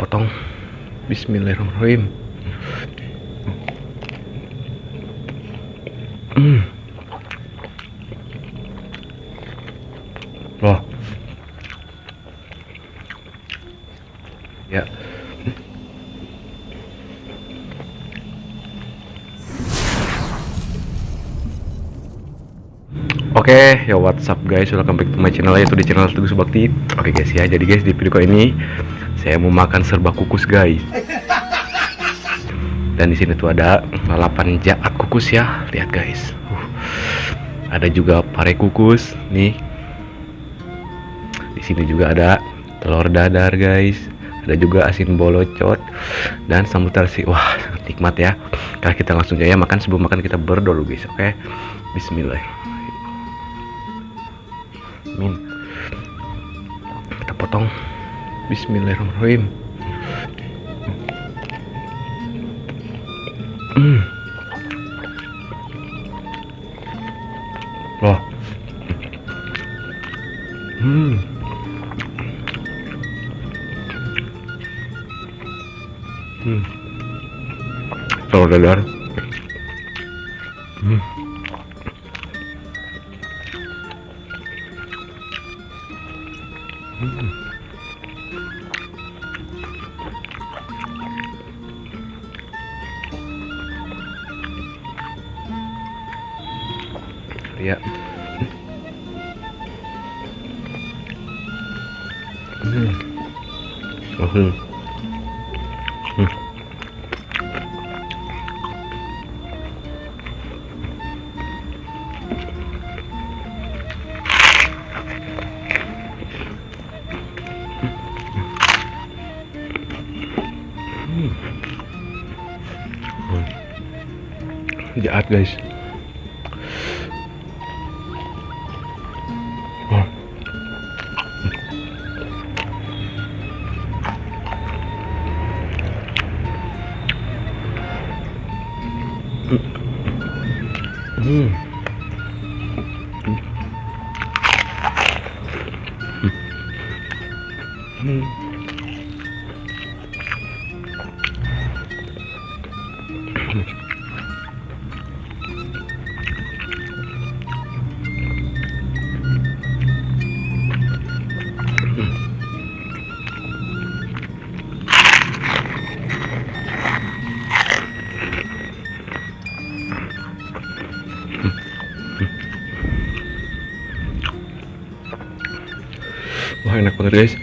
potong. Bismillahirrahmanirrahim. Loh. Ya. Oke, ya what's up guys, welcome back to my channel, yaitu di channel Teguh Subakti. Oke guys ya, jadi guys di video kali ini saya mau makan serba kukus guys. Dan di sini tuh ada lalapan jaat kukus ya, lihat guys. Ada juga pare kukus nih. Di sini juga ada telur dadar guys. Ada juga asin bolocot dan sambal terasi. Wah, sangat nikmat ya. Kalau kita langsung aja makan, sebelum makan kita berdoa dulu guys. Oke. Bismillah. Amin. Kita potong. Bismillahirrahmanirrahim. Loh. Telur dadar. Ya. Jahat guys. Wah, enak banget guys.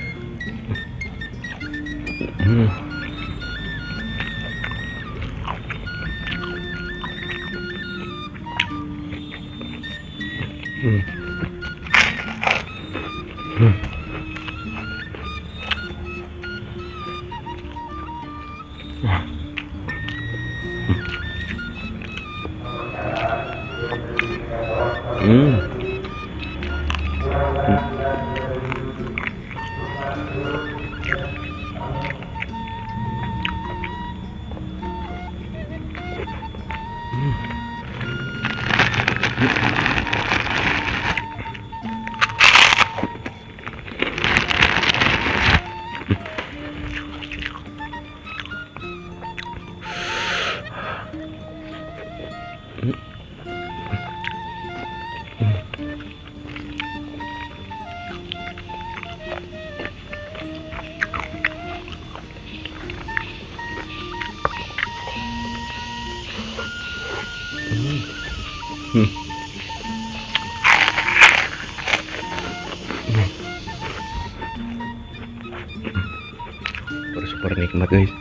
Super nikmat guys.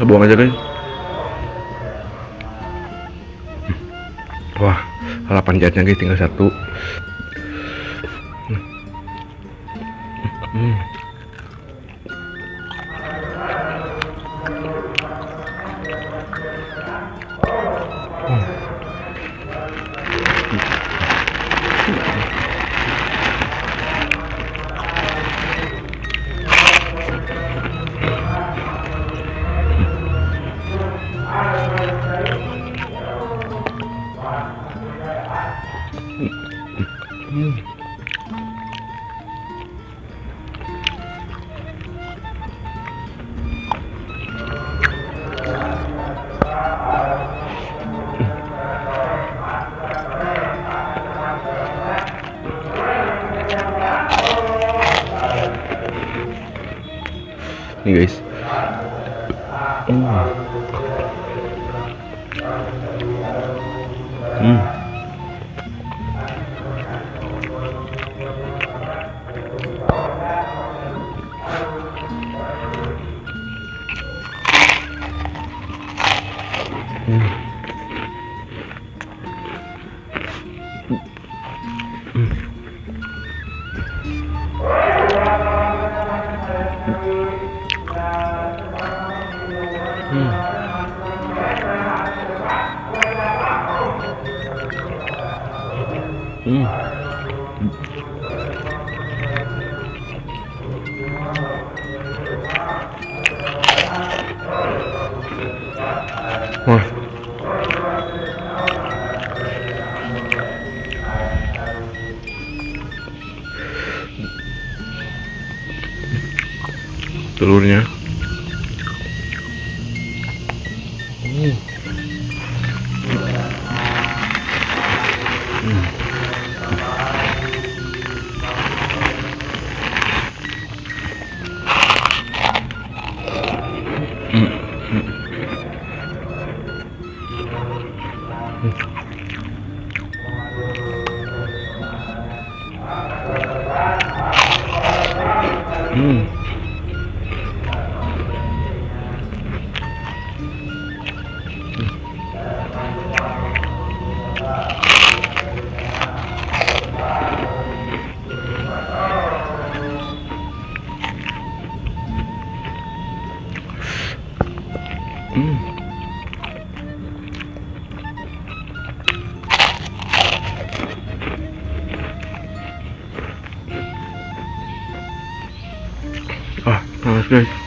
buang aja guys. Wah, harapan jatnya guys tinggal satu. Nih guys. Wah. Telurnya. Ah, panas guys.